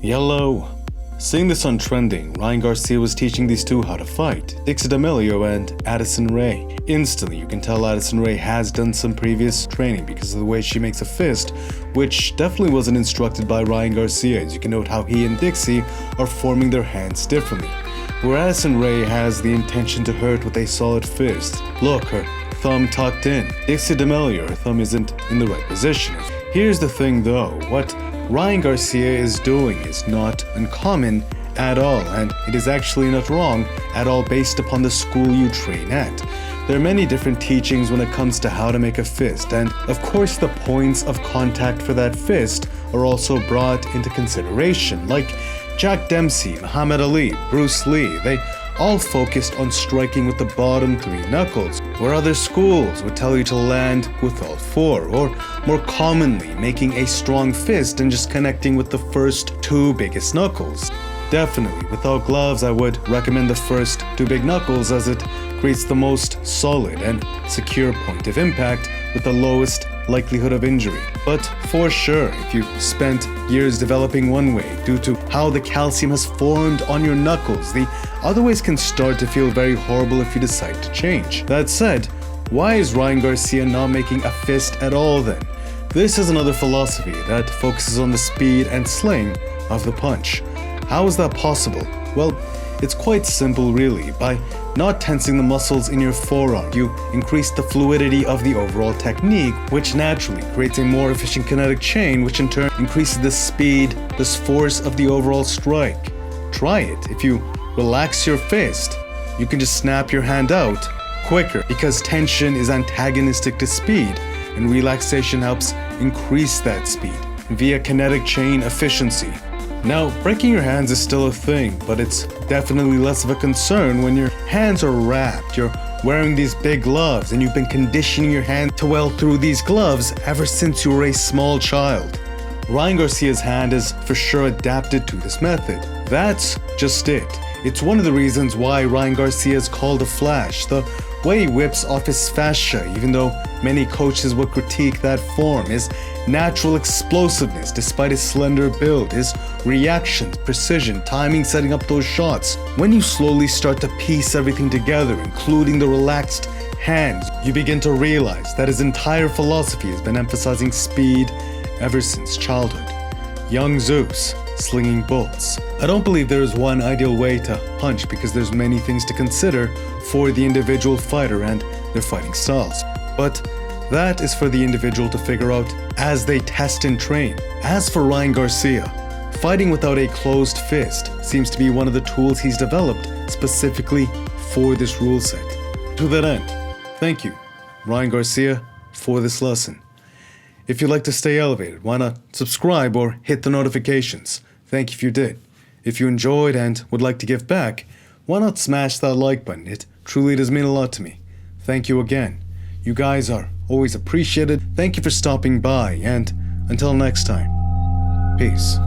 Yellow. Seeing this on trending, Ryan Garcia was teaching these two how to fight, Dixie and Addison Rae. Instantly, you can tell Addison Rae has done some previous training because of the way she makes a fist, which definitely wasn't instructed by Ryan Garcia, as you can note how he and Dixie are forming their hands differently. Where Addison Rae has the intention to hurt with a solid fist. Look, her thumb tucked in. Dixie her thumb isn't in the right position. Here's the thing though, what Ryan Garcia is doing is not uncommon at all, and it is actually not wrong at all based upon the school you train at. There are many different teachings when it comes to how to make a fist, and of course the points of contact for that fist are also brought into consideration, like Jack Dempsey, Muhammad Ali, Bruce Lee. They all focused on striking with the bottom 3 knuckles, where other schools would tell you to land with all 4, or more commonly making a strong fist and just connecting with the first 2 biggest knuckles. Definitely, without gloves I would recommend the first 2 big knuckles, as it creates the most solid and secure point of impact with the lowest likelihood of injury. But for sure, if you spent years developing one way due to how the calcium has formed on your knuckles, the other ways can start to feel very horrible if you decide to change. That said, why is Ryan Garcia not making a fist at all then? This is another philosophy that focuses on the speed and sling of the punch. How is that possible? Well, it's quite simple really. By not tensing the muscles in your forearm, you increase the fluidity of the overall technique, which naturally creates a more efficient kinetic chain, which in turn increases the speed, the force of the overall strike. Try it. If you relax your fist, you can just snap your hand out quicker, because tension is antagonistic to speed, and relaxation helps increase that speed via kinetic chain efficiency. Now, breaking your hands is still a thing, but it's definitely less of a concern when your hands are wrapped, you're wearing these big gloves, and you've been conditioning your hand to well through these gloves ever since you were a small child. Ryan Garcia's hand is for sure adapted to this method. That's just it. It's one of the reasons why Ryan Garcia is called a Flash. The way he whips off his fascia, even though many coaches would critique that form, his natural explosiveness despite his slender build, his reactions, precision, timing, setting up those shots. When you slowly start to piece everything together, including the relaxed hands, you begin to realize that his entire philosophy has been emphasizing speed ever since childhood. Young Zeus, slinging bolts. I don't believe there is one ideal way to punch, because there's many things to consider for the individual fighter and their fighting styles. But that is for the individual to figure out as they test and train. As for Ryan Garcia, fighting without a closed fist seems to be one of the tools he's developed specifically for this rule set. To that end, thank you, Ryan Garcia, for this lesson. If you'd like to stay elevated, why not subscribe or hit the notifications? Thank you if you did. If you enjoyed and would like to give back, why not smash that like button? It truly does mean a lot to me. Thank you again. You guys are always appreciated. Thank you for stopping by, and until next time, peace.